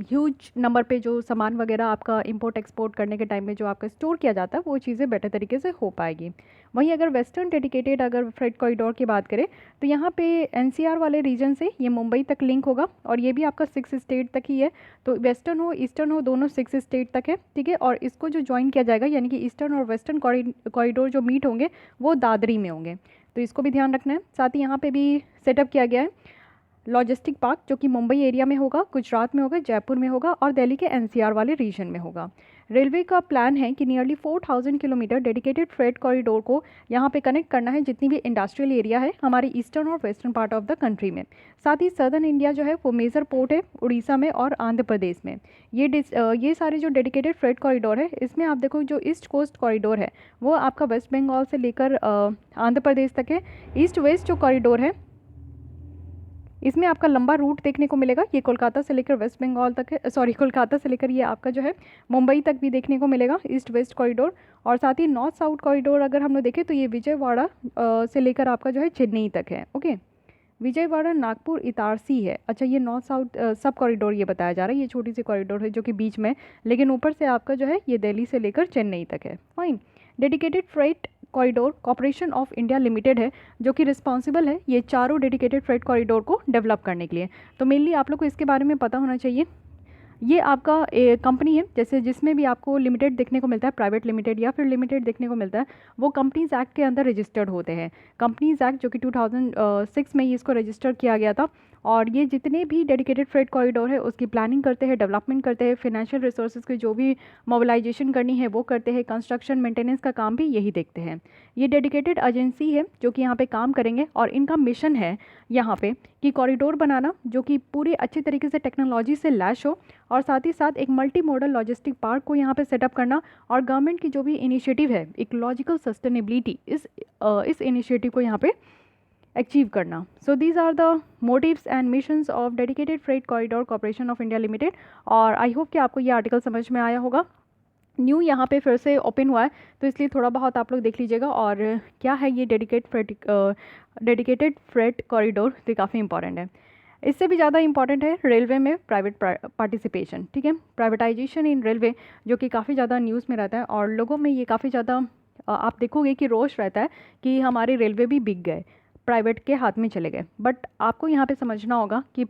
ह्यूज नंबर पे जो सामान वगैरह आपका इंपोर्ट एक्सपोर्ट करने के टाइम में जो आपका स्टोर किया जाता है, वो चीज़ें बेटर तरीके से हो पाएगी। वहीं अगर वेस्टर्न डेडिकेटेड अगर फ्रेट कॉरिडोर की बात करें तो यहाँ पे एनसीआर वाले रीजन से ये मुंबई तक लिंक होगा, और ये भी आपका 6 स्टेट तक ही है। तो वेस्टर्न हो ईस्टर्न हो, दोनों 6 स्टेट तक है। ठीक है, और इसको जो ज्वाइन किया जाएगा, यानी कि ईस्टर्न और वेस्टर्न कॉरिडोर जो मीट होंगे वो दादरी में होंगे, तो इसको भी ध्यान रखना है। साथ ही यहाँ पे भी सेटअप किया गया है लॉजिस्टिक पार्क, जो कि मुंबई एरिया में होगा, गुजरात में होगा, जयपुर में होगा और दिल्ली के एनसीआर वाले रीजन में होगा। रेलवे का प्लान है कि nearly 4000 kilometre dedicated freight corridor को यहाँ पे कनेक्ट करना है जितनी भी इंडस्ट्रियल एरिया है हमारी ईस्टर्न और western part of the country में। साथ ही सदर्न इंडिया जो है वो मेजर पोर्ट है उड़ीसा में और आंध्र प्रदेश में। ये सारे जो डेडिकेटेड फ्रेट कॉरिडोर है इसमें आप देखो जो ईस्ट कोस्ट कॉरिडोर है वो आपका वेस्ट बंगाल से लेकर आंध्र प्रदेश तक है। ईस्ट वेस्ट जो कॉरिडोर है इसमें आपका लंबा रूट देखने को मिलेगा, ये कोलकाता से लेकर वेस्ट बंगाल तक है, सॉरी कोलकाता से लेकर ये आपका जो है मुंबई तक भी देखने को मिलेगा ईस्ट वेस्ट कॉरिडोर। और साथ ही नॉर्थ साउथ कॉरिडोर अगर हम लोग देखें तो ये विजयवाड़ा से लेकर आपका जो है चेन्नई तक है। ओके, विजयवाड़ा नागपुर इटारसी है। अच्छा, ये नॉर्थ साउथ सब कॉरिडोर ये बताया जा रहा है, ये छोटी सी कॉरिडोर है जो कि बीच में, लेकिन ऊपर से आपका जो है ये दिल्ली से लेकर चेन्नई तक है। Fine. Dedicated freight corridor corporation of India limited है जो कि रिस्पॉन्सिबल है ये चारों डेडिकेटेड फ्रेट कॉरिडोर को डेवलप करने के लिए। तो मेनली आप लोग को इसके बारे में पता होना चाहिए। ये आपका कंपनी है, जैसे जिसमें भी आपको लिमिटेड देखने को मिलता है, प्राइवेट लिमिटेड या फिर लिमिटेड देखने को मिलता है, वो कंपनीज एक्ट के अंदर रजिस्टर्ड होते हैं। कंपनीज एक्ट जो कि 2006 में ही इसको रजिस्टर किया गया था। और ये जितने भी डेडिकेटेड फ्रेट कॉरिडोर है उसकी प्लानिंग करते हैं, डेवलपमेंट करते हैं, फिनेंशियल रिसोर्सेज की जो भी मोबिलाइजेशन करनी है वो करते हैं, कंस्ट्रक्शन मेंटेनेंस का काम भी यही देखते हैं। ये डेडिकेटेड एजेंसी है जो कि यहाँ पे काम करेंगे और इनका मिशन है यहाँ पे कि कॉरिडोर बनाना जो कि पूरी अच्छी तरीके से टेक्नोलॉजी से लैस हो, और साथ ही साथ एक मल्टी मॉडल लॉजिस्टिक पार्क को यहाँ पे सेटअप करना, और गवर्नमेंट की जो भी इनिशिएटिव है इकोलॉजिकल सस्टेनेबिलिटी इस इनिशिएटिव को यहाँ पे अचीव करना। So these are the motives and missions of dedicated freight corridor corporation of India limited. और आई होप कि आपको ये आर्टिकल समझ में आया होगा। न्यू यहाँ पे फिर से ओपन हुआ है तो इसलिए थोड़ा बहुत आप लोग देख लीजिएगा। और क्या है ये डेडिकेटेड फ्रेट कॉरिडोर, तो काफ़ी इंपॉर्टेंट है। इससे भी ज़्यादा इंपॉर्टेंट है रेलवे में प्राइवेट पार्टिसिपेशन। ठीक है, प्राइवेटाइजेशन इन रेलवे जो कि काफ़ी ज़्यादा न्यूज़ में रहता है और लोगों में ये काफ़ी ज़्यादा आप देखोगे कि रोष रहता है कि हमारे रेलवे भी बिक गए, प्राइवेट के हाथ में चले गए। बट आपको यहाँ पे समझना होगा कि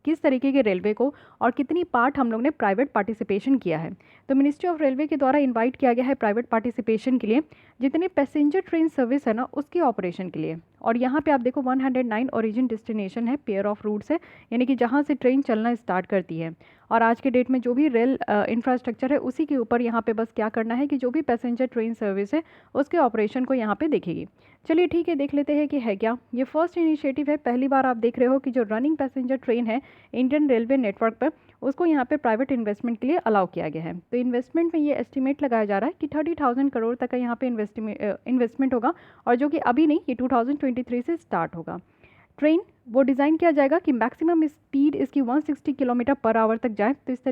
किस तरीके के रेलवे को और कितनी पार्ट हम लोग ने प्राइवेट पार्टिसिपेशन किया है। तो मिनिस्ट्री ऑफ रेलवे के द्वारा इनवाइट किया गया है प्राइवेट पार्टिसिपेशन के लिए जितने पैसेंजर ट्रेन सर्विस है ना उसके ऑपरेशन के लिए। और यहाँ पे आप देखो 109 ओरिजिन डेस्टिनेशन है, पेयर ऑफ रूट्स है, यानी कि जहाँ से ट्रेन चलना स्टार्ट करती है। और आज के डेट में जो भी रेल इंफ्रास्ट्रक्चर है उसी के ऊपर यहाँ पे बस क्या करना है कि जो भी पैसेंजर ट्रेन सर्विस है उसके ऑपरेशन को यहाँ पे देखेगी। चलिए ठीक है, देख लेते हैं कि है क्या। ये फर्स्ट इनिशिएटिव है, पहली बार आप देख रहे हो कि जो रनिंग पैसेंजर ट्रेन है इंडियन रेलवे नेटवर्क पर उसको यहाँ पे प्राइवेट इन्वेस्टमेंट के लिए अलाउ किया गया है। तो इन्वेस्टमेंट में ये एस्टिमेट लगाया जा रहा है कि 30,000 करोड़ तक का यहाँ पे इन्वेस्टमेंट होगा, और जो कि अभी नहीं, ये 2023 से स्टार्ट होगा। ट्रेन वो डिज़ाइन किया जाएगा कि मैक्सिमम स्पीड इसकी 160 किलोमीटर पर आवर तक जाए, तो इस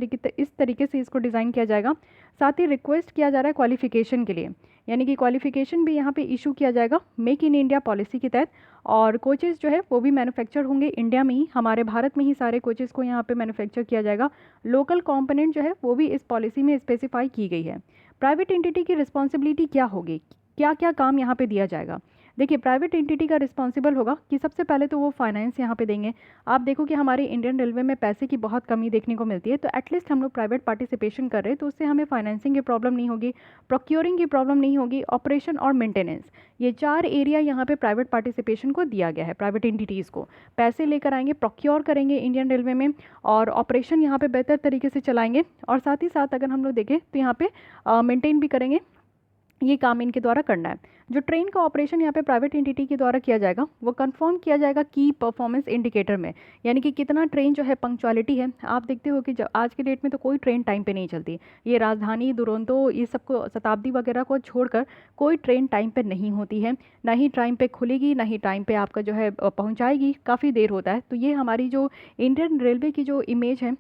तरीके से इसको डिज़ाइन किया जाएगा। साथ ही रिक्वेस्ट किया जा रहा है क्वालिफिकेशन के लिए, यानी कि क्वालिफिकेशन भी यहाँ पे इशू किया जाएगा मेक इन इंडिया पॉलिसी के तहत। और कोचेज़ जो है वो भी मैन्युफैक्चर होंगे इंडिया में ही, हमारे भारत में ही सारे कोचेज़ को यहाँ पे मैन्युफैक्चर किया जाएगा। लोकल कंपोनेंट जो है वो भी इस पॉलिसी में स्पेसिफाई की गई है। प्राइवेट एंटिटी की रिस्पॉन्सिबिलिटी क्या होगी, क्या क्या काम यहाँ पे दिया जाएगा। देखिए, प्राइवेट एंटिटी का रिस्पॉन्सिबल होगा कि सबसे पहले तो वो फाइनेंस यहाँ पे देंगे। आप देखो कि हमारे इंडियन रेलवे में पैसे की बहुत कमी देखने को मिलती है, तो एटलीस्ट हम लोग प्राइवेट पार्टिसिपेशन कर रहे हैं तो उससे हमें फाइनेंसिंग की प्रॉब्लम नहीं होगी, प्रोक्योरिंग की प्रॉब्लम नहीं होगी, ऑपरेशन और मेंटेनेंस, ये 4 एरिया यहाँ पे प्राइवेट पार्टिसिपेशन को दिया गया है। प्राइवेट एंटिटीज़ को पैसे लेकर आएंगे, प्रोक्योर करेंगे इंडियन रेलवे में, और ऑपरेशन यहाँ पे बेहतर तरीके से चलाएंगे, और साथ ही साथ अगर हम लोग देखें तो यहाँ पे मेंटेन भी करेंगे। ये काम इनके द्वारा करना है। जो ट्रेन का ऑपरेशन यहाँ पे प्राइवेट एंटिटी के द्वारा किया जाएगा वो कंफर्म किया जाएगा की परफॉर्मेंस इंडिकेटर में, यानी कि कितना ट्रेन जो है पंक्चुअलिटी है। आप देखते हो कि जब आज के डेट में तो कोई ट्रेन टाइम पे नहीं चलती, ये राजधानी, दुरंतो, ये सबको, शताब्दी वगैरह को छोड़कर कोई ट्रेन टाइम पे नहीं होती है, ना ही टाइम पे खुलेगी, ना ही टाइम पे आपका जो है पहुँचाएगी, काफ़ी देर होता है। तो ये हमारी जो इंडियन रेलवे की जो इमेज है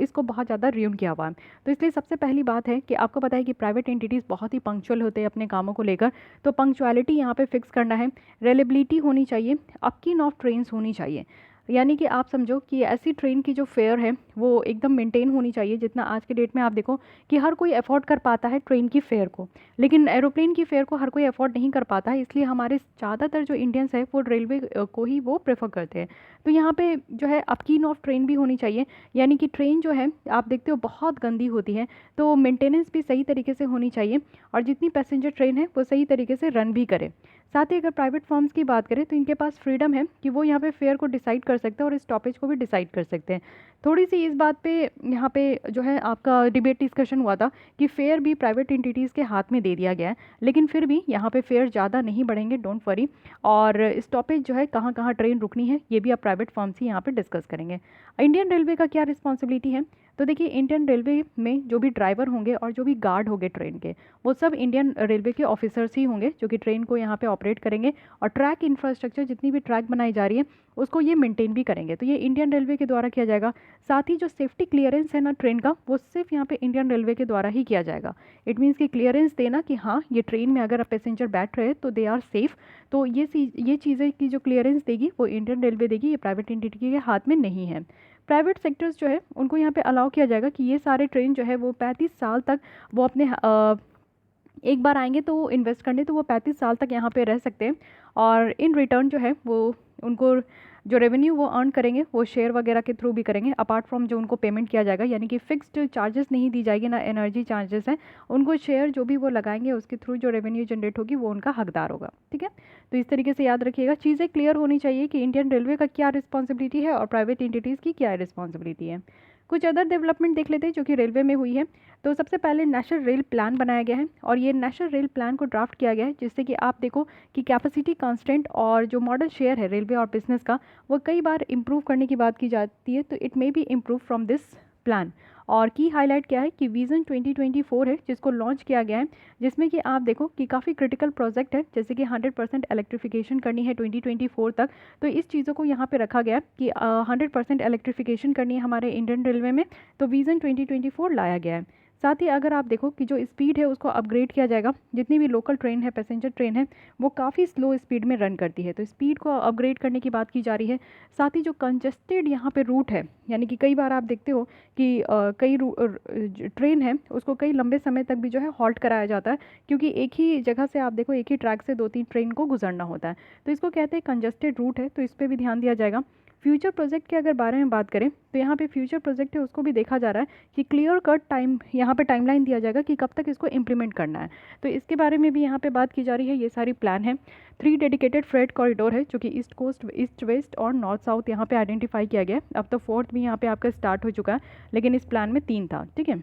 इसको बहुत ज़्यादा र्यून किया हुआ है। तो इसलिए सबसे पहली बात है कि आपको पता है कि प्राइवेट एंटिटीज़ बहुत ही पंक्चुअल होते हैं अपने कामों को लेकर, तो पंक्चुअलिटी यहाँ पे फिक्स करना है, रिलायबिलिटी होनी चाहिए, अपकीन ऑफ ट्रेन्स होनी चाहिए, यानी कि आप समझो कि ऐसी ट्रेन की जो फेयर है वो एकदम मेंटेन होनी चाहिए। जितना आज के डेट में आप देखो कि हर कोई अफोर्ड कर पाता है ट्रेन की फेयर को, लेकिन एरोप्लेन की फेयर को हर कोई अफोर्ड नहीं कर पाता है, इसलिए हमारे ज़्यादातर जो इंडियंस है वो रेलवे को ही वो प्रेफर करते हैं। तो यहाँ पे जो है अपकीन ऑफ ट्रेन भी होनी चाहिए, यानी कि ट्रेन जो है आप देखते हो बहुत गंदी होती है, तो मेंटेनेंस भी सही तरीके से होनी चाहिए, और जितनी पैसेंजर ट्रेन है वो सही तरीके से रन भी करे। साथ ही अगर प्राइवेट फर्म्स की बात करें तो इनके पास फ्रीडम है कि वो यहाँ पे फेयर को डिसाइड कर सकते हैं और स्टॉपेज को भी डिसाइड कर सकते हैं। थोड़ी सी इस बात पे यहाँ पे जो है आपका डिबेट डिस्कशन हुआ था कि फेयर भी प्राइवेट एंटिटीज़ के हाथ में दे दिया गया है, लेकिन फिर भी यहाँ पे फेयर ज़्यादा नहीं बढ़ेंगे, डोंट वरी। और स्टॉपेज जो है कहाँ कहाँ ट्रेन रुकनी है ये भी आप प्राइवेट फर्म्स ही यहाँ पे डिस्कस करेंगे। इंडियन रेलवे का क्या रिस्पॉन्सिबिलिटी है, तो देखिए इंडियन रेलवे में जो भी ड्राइवर होंगे और जो भी गार्ड होंगे ट्रेन के, वो सब इंडियन रेलवे के ऑफिसर्स ही होंगे जो कि ट्रेन को यहाँ पे ऑपरेट करेंगे। और ट्रैक इंफ्रास्ट्रक्चर जितनी भी ट्रैक बनाई जा रही है उसको ये मेंटेन भी करेंगे, तो ये इंडियन रेलवे के द्वारा किया जाएगा। साथ ही जो सेफ्टी क्लियरेंस है ना ट्रेन का, वो सिर्फ यहाँ पे इंडियन रेलवे के द्वारा ही किया जाएगा। इट मीन्स कि क्लियरेंस देना कि हाँ ये ट्रेन में अगर पैसेंजर बैठ रहे तो दे आर सेफ़, तो ये चीज़ें की जो क्लियरेंस देगी वो इंडियन रेलवे देगी, ये प्राइवेट एंटिटी के हाथ में नहीं है। प्राइवेट सेक्टर्स जो है उनको यहाँ पे अलाउ किया जाएगा कि ये सारे ट्रेन जो है वो 35 साल तक वो अपने एक बार आएंगे तो वो इन्वेस्ट करने, तो वो 35 साल तक यहाँ पे रह सकते हैं। और इन रिटर्न जो है वो उनको जो रेवेन्यू वो अर्न करेंगे वो शेयर वगैरह के थ्रू भी करेंगे, अपार्ट फ्रॉम जो उनको पेमेंट किया जाएगा, यानी कि फिक्स्ड चार्जेस नहीं दी जाएगी ना, एनर्जी चार्जेस हैं, उनको शेयर जो भी वो लगाएंगे उसके थ्रू जो रेवेन्यू जनरेट होगी वो उनका हकदार होगा। ठीक है, तो इस तरीके से याद रखिएगा, चीज़ें क्लियर होनी चाहिए कि इंडियन रेलवे का क्या रिस्पॉन्सिबिलिटी है और प्राइवेट एंटिटीज़ की क्या रिस्पॉन्सिबिलिटी है। कुछ अदर डेवलपमेंट देख लेते हैं जो कि रेलवे में हुई है। तो सबसे पहले नेशनल रेल प्लान बनाया गया है और ये नेशनल रेल प्लान को ड्राफ्ट किया गया है जिससे कि आप देखो कि कैपेसिटी कांस्टेंट और जो मॉडल शेयर है रेलवे और बिजनेस का वो कई बार इंप्रूव करने की बात की जाती है, तो it may be improve from this plan. और की हाईलाइट क्या है कि विज़न 2024 है जिसको लॉन्च किया गया है, जिसमें कि आप देखो कि काफ़ी क्रिटिकल प्रोजेक्ट है, जैसे कि 100% इलेक्ट्रिफिकेशन करनी है 2024 तक। तो इस चीज़ों को यहाँ पे रखा गया है कि 100% इलेक्ट्रिफिकेशन करनी है हमारे इंडियन रेलवे में, तो विज़न 2024 लाया गया है। साथ ही अगर आप देखो कि जो स्पीड है उसको अपग्रेड किया जाएगा, जितनी भी लोकल ट्रेन है, पैसेंजर ट्रेन है, वो काफ़ी स्लो स्पीड में रन करती है, तो स्पीड को अपग्रेड करने की बात की जा रही है। साथ ही जो कंजेस्टेड यहाँ पे रूट है, यानी कि कई बार आप देखते हो कि कई ट्रेन है उसको कई लंबे समय तक भी जो है हॉल्ट कराया जाता है, क्योंकि एक ही जगह से आप देखो एक ही ट्रैक से 2-3 ट्रेन को गुजरना होता है, तो इसको कहते हैं कंजेस्टेड रूट है, तो इस पर भी ध्यान दिया जाएगा। फ्यूचर प्रोजेक्ट के अगर बारे में बात करें तो यहाँ पे फ्यूचर प्रोजेक्ट है उसको भी देखा जा रहा है कि क्लियर कट टाइम यहाँ पे टाइमलाइन दिया जाएगा कि कब तक इसको इम्प्लीमेंट करना है, तो इसके बारे में भी यहाँ पे बात की जा रही है। ये सारी प्लान है। 3 डेडिकेटेड फ्रेट कॉरिडोर है जो कि ईस्ट कोस्ट, ईस्ट वेस्ट और नॉर्थ साउथ यहाँ पे आइडेंटिफाई किया गया है। अब तो 4th भी यहाँ पे आपका स्टार्ट हो चुका है, लेकिन इस प्लान में 3 था। ठीक है,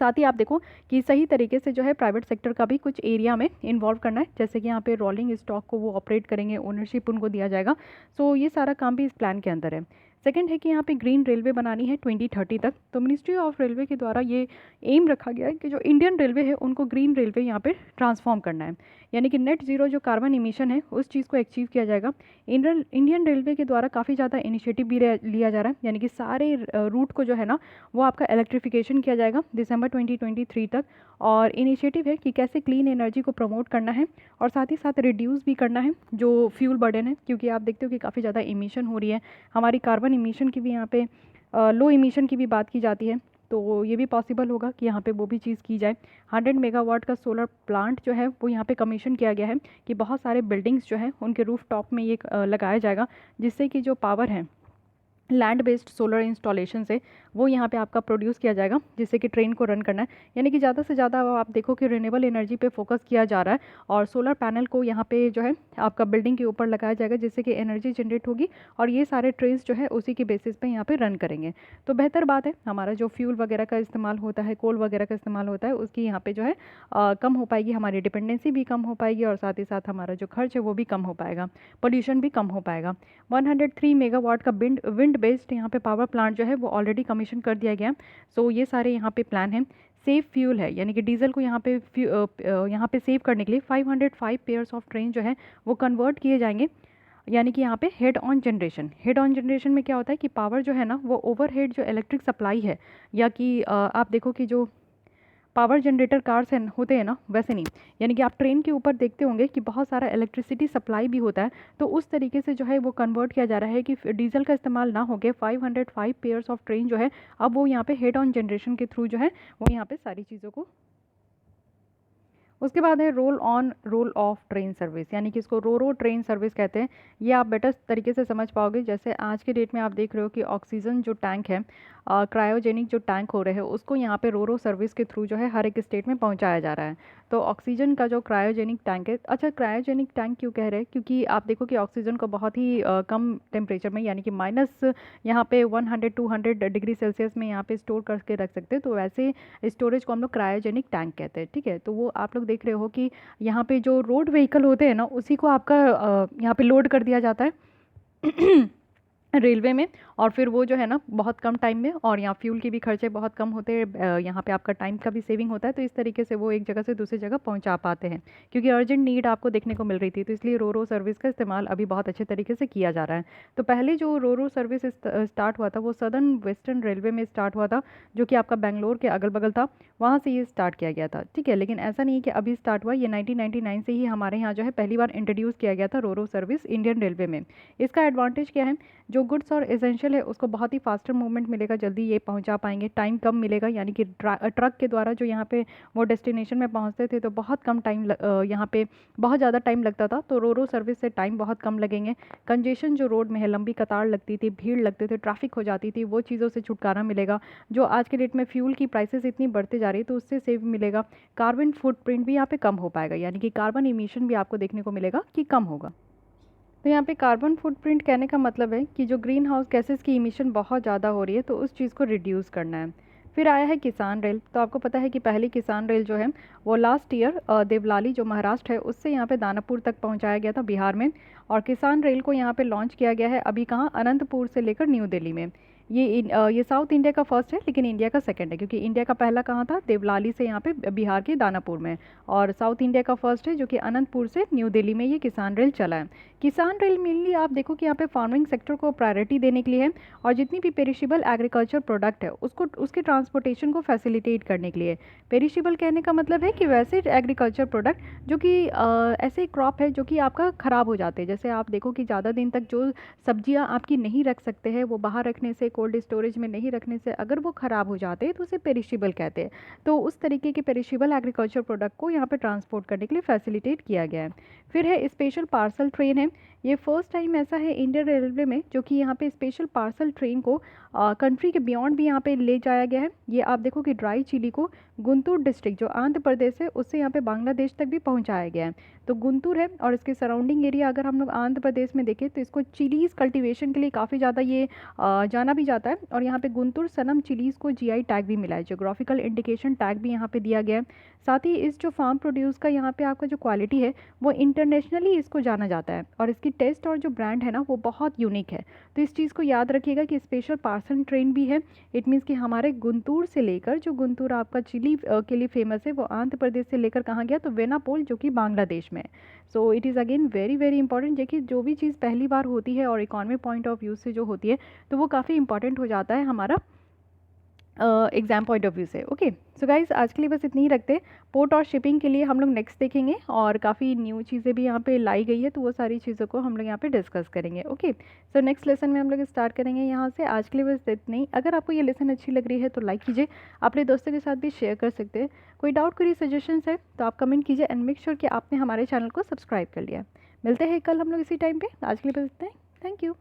साथ ही आप देखो कि सही तरीके से जो है प्राइवेट सेक्टर का भी कुछ एरिया में इन्वॉल्व करना है, जैसे कि यहाँ पे रोलिंग स्टॉक को वो ऑपरेट करेंगे, ओनरशिप उनको दिया जाएगा। सो ये सारा काम भी इस प्लान के अंदर है। सेकंड है कि यहाँ पे ग्रीन रेलवे बनानी है 2030 तक, तो मिनिस्ट्री ऑफ रेलवे के द्वारा ये एम रखा गया है कि जो इंडियन रेलवे है उनको ग्रीन रेलवे यहाँ पे ट्रांसफॉर्म करना है, यानी कि नेट जीरो जो कार्बन इमिशन है उस चीज़ को अचीव किया जाएगा। इंडियन रेलवे के द्वारा काफ़ी ज़्यादा इनिशिएटिव भी लिया जा रहा है, यानी कि सारे रूट को जो है ना वो आपका इलेक्ट्रिफिकेशन किया जाएगा दिसंबर 2023 तक। और इनिशिएटिव है कि कैसे क्लीन एनर्जी को प्रमोट करना है और साथ ही साथ रिड्यूस भी करना है जो फ्यूल बर्डन है, क्योंकि आप देखते हो कि काफ़ी ज़्यादा इमिशन हो रही है, हमारी कार्बन इमिशन की भी यहाँ पे लो इमिशन की भी बात की जाती है, तो ये भी पॉसिबल होगा कि यहाँ पे वो भी चीज़ की जाए। 100 मेगावाट का सोलर प्लांट जो है वो यहाँ पे कमीशन किया गया है कि बहुत सारे बिल्डिंग्स जो है उनके रूफ टॉप में ये लगाया जाएगा, जिससे कि जो पावर है लैंड बेस्ड सोलर इंस्टॉलेशन से वो यहाँ पे आपका प्रोड्यूस किया जाएगा, जिससे कि ट्रेन को रन करना है। यानी कि ज़्यादा से ज़्यादा आप देखो कि रिन्यूएबल एनर्जी पे फोकस किया जा रहा है और सोलर पैनल को यहाँ पे जो है आपका बिल्डिंग के ऊपर लगाया जाएगा, जिससे कि एनर्जी जनरेट होगी और ये सारे ट्रेन्स जो है उसी के बेसिस पे यहाँ पे रन करेंगे। तो बेहतर बात है, हमारा जो फ्यूल वगैरह का इस्तेमाल होता है, कोल वगैरह का इस्तेमाल होता है, उसकी यहाँ पे जो है कम हो पाएगी, हमारी डिपेंडेंसी भी कम हो पाएगी और साथ ही साथ हमारा जो खर्च है वो भी कम हो पाएगा, पोल्यूशन भी कम हो पाएगा। 103 मेगावाट का विंड बेस्ड यहाँ पे पावर प्लांट जो है वो ऑलरेडी कमीशन कर दिया गया। सो ये सारे यहाँ पे प्लान हैं। सेफ फ्यूल है, यानी कि डीजल को यहाँ पे सेव करने के लिए 505 पेयर्स ऑफ ट्रेन जो है वो कन्वर्ट किए जाएंगे, यानी कि यहाँ पे हेड ऑन जनरेशन में क्या होता है कि पावर जो है ना वो ओवरहेड जो इलेक्ट्रिक सप्लाई है, या कि आप देखो कि जो पावर जनरेटर कार्स हैं होते हैं ना वैसे नहीं, यानी कि आप ट्रेन के ऊपर देखते होंगे कि बहुत सारा इलेक्ट्रिसिटी सप्लाई भी होता है, तो उस तरीके से जो है वो कन्वर्ट किया जा रहा है कि डीजल का इस्तेमाल ना होकर 505 पेयर्स ऑफ ट्रेन जो है अब वो यहाँ पे हेड ऑन जनरेशन के थ्रू जो है वो यहाँ पे सारी चीज़ों को उसके बाद है roll on roll of train service, यानी कि इसको रो रो ट्रेन सर्विस कहते हैं। ये आप बेटर तरीके से समझ पाओगे। जैसे आज के डेट में आप देख रहे हो कि ऑक्सीजन जो टैंक है, क्रायोजेनिक जो टैंक हो रहे हैं, उसको यहाँ पे रो रो सर्विस के थ्रू जो है हर एक स्टेट में पहुँचाया जा रहा है। तो ऑक्सीजन का जो क्रायोजेनिक टैंक है, अच्छा क्रायोजेनिक टैंक क्यों कह रहे हैं, क्योंकि आप देखो कि ऑक्सीजन को बहुत ही कम टेम्परेचर में, यानी कि माइनस यहाँ पे 100-200 डिग्री सेल्सियस में यहाँ पे स्टोर करके रख सकते हैं। तो वैसे स्टोरेज को हम लोग क्रायोजेनिक टैंक कहते हैं, ठीक है। तो वो आप लोग देख रहे हो कि यहाँ पे जो रोड व्हीकल होते हैं ना, उसी को आपका यहाँ पे लोड कर दिया जाता है रेलवे में, और फिर वो जो है ना बहुत कम टाइम में, और यहाँ फ्यूल के भी खर्चे बहुत कम होते हैं, यहाँ पे आपका टाइम का भी सेविंग होता है। तो इस तरीके से वो एक जगह से दूसरी जगह पहुँचा पाते हैं, क्योंकि अर्जेंट नीड आपको देखने को मिल रही थी। तो इसलिए रो रो सर्विस का इस्तेमाल अभी बहुत अच्छे तरीके से किया जा रहा है। तो पहले जो रो रो सर्विस स्टार्ट हुआ था वो सदर्न वेस्टर्न रेलवे में स्टार्ट हुआ था, जो कि आपका बेंगलोर के अगल बगल था, वहाँ से ये स्टार्ट किया गया था, ठीक है। लेकिन ऐसा नहीं है कि अभी स्टार्ट हुआ, ये 1999 से ही हमारे यहाँ जो है पहली बार इंट्रोड्यूस किया गया था रो रो सर्विस इंडियन रेलवे में। इसका एडवांटेज क्या है, जो गुड्स और एसेंशियल है उसको बहुत ही फास्टर मूवमेंट मिलेगा, जल्दी ये पहुंचा पाएंगे, टाइम कम मिलेगा, यानी कि ट्रक के द्वारा जो यहाँ पे वो डेस्टिनेशन में पहुंचते थे तो बहुत कम टाइम यहाँ पे बहुत ज़्यादा टाइम लगता था। तो रो रो सर्विस से टाइम बहुत कम लगेंगे। कंजेशन जो रोड में है, लंबी कतार लगती थी, भीड़ लगते थे, ट्रैफिक हो जाती थी, वो चीज़ों से छुटकारा मिलेगा। जो आज के डेट में फ्यूल की प्राइसेस इतनी बढ़ती जा रही है तो उससे सेव मिलेगा। कार्बन फुटप्रिंट भी यहाँ पे कम हो पाएगा, यानी कि कार्बन इमिशन भी आपको देखने को मिलेगा कि कम होगा। तो यहाँ पे कार्बन फुटप्रिंट कहने का मतलब है कि जो ग्रीन हाउस गैसेस की इमिशन बहुत ज़्यादा हो रही है तो उस चीज़ को रिड्यूस करना है। फिर आया है किसान रेल। तो आपको पता है कि पहली किसान रेल जो है वो लास्ट ईयर देवलाली जो महाराष्ट्र है उससे यहाँ पे दानापुर तक पहुँचाया गया था बिहार में। और किसान रेल को यहाँ पे लॉन्च किया गया है अभी कहाँ, अनंतपुर से लेकर न्यू दिल्ली में। ये साउथ इंडिया का फर्स्ट है, लेकिन इंडिया का सेकंड है, क्योंकि इंडिया का पहला कहाँ था, देवलाली से यहाँ पे बिहार के दानापुर में। और साउथ इंडिया का फर्स्ट है जो कि अनंतपुर से न्यू दिल्ली में ये किसान रेल चला है। किसान रेल मेनली आप देखो कि यहाँ पे फार्मिंग सेक्टर को प्रायोरिटी देने के लिए है, और जितनी भी पेरिशेबल एग्रीकल्चर प्रोडक्ट है उसको उसके ट्रांसपोर्टेशन को फैसिलिटेट करने के लिए। पेरिशेबल कहने का मतलब है कि वैसे एग्रीकल्चर प्रोडक्ट जो कि ऐसे क्रॉप है जो कि आपका ख़राब हो जाते हैं। जैसे आप देखो कि ज़्यादा दिन तक जो सब्जियां आपकी नहीं रख सकते हैं, वो बाहर रखने से, कोल्ड स्टोरेज में नहीं रखने से अगर वो ख़राब हो जाते हैं तो उसे पेरिशेबल कहते हैं। तो उस तरीके के पेरिशेबल एग्रीकल्चर प्रोडक्ट को यहाँ पे ट्रांसपोर्ट करने के लिए फैसिलिटेट किया गया है। फिर है स्पेशल पार्सल ट्रेन है। ये फर्स्ट टाइम ऐसा है इंडियन रेलवे में जो कि यहाँ पे स्पेशल पार्सल ट्रेन को कंट्री के बियॉन्ड भी यहाँ पे ले जाया गया है। ये आप देखो कि ड्राई चिली को गुंटूर डिस्ट्रिक्ट जो आंध्र प्रदेश है उससे यहाँ पे बांग्लादेश तक भी पहुँचाया गया है। तो गुंटूर है और इसके सराउंडिंग एरिया अगर हम लोग आंध्र प्रदेश में देखें तो इसको चिलीज़ कल्टीवेशन के लिए काफ़ी ज़्यादा ये जाना भी जाता है। और यहाँ पे गुंटूर सनम चिलीज़ को जीआई टैग भी मिला है, जोग्राफिकल इंडिकेशन टैग भी यहाँ पे दिया गया है। साथ ही इस जो फार्म प्रोड्यूस का यहाँ पे आपका जो क्वालिटी है वो इंटरनेशनली इसको जाना जाता है, और इसकी टेस्ट और जो ब्रांड है ना वो बहुत यूनिक है। तो इस चीज़ को याद रखिएगा कि स्पेशल पार्सल ट्रेन भी है। इट मीन्स कि हमारे गुंटूर से लेकर, जो गुंटूर आपका चिली के लिए फेमस है, वो आंध्र प्रदेश से लेकर कहाँ गया, तो वेनापोल जो कि बांग्लादेश में। So it is again very very important. देखिए जो भी चीज़ पहली बार होती है और इकोनॉमिक पॉइंट ऑफ व्यू से जो होती है तो वो काफ़ी इंपॉर्टेंट हो जाता है हमारा एग्ज़ाम पॉइंट ऑफ व्यू से। ओके सो गाइज आज के लिए बस इतनी ही रखते। पोर्ट और शिपिंग के लिए हम लोग नेक्स्ट देखेंगे, और काफ़ी न्यू चीज़ें भी यहाँ पे लाई गई है तो वो सारी चीज़ों को हम लोग यहाँ पे डिस्कस करेंगे। ओके सो नेक्स्ट लेसन में हम लोग स्टार्ट करेंगे यहाँ से। आज के लिए बस इतना ही। अगर आपको ये लेसन अच्छी लग रही है तो लाइक कीजिए, अपने दोस्तों के साथ भी शेयर कर सकते हैं। कोई डाउट कोई सजेशंस है तो आप कमेंट कीजिए, एंड मेक श्योर कि आपने हमारे चैनल को सब्सक्राइब कर लिया। मिलते हैं कल हम लोग इसी टाइम पे। आज के लिए बस इतना ही। Thank you.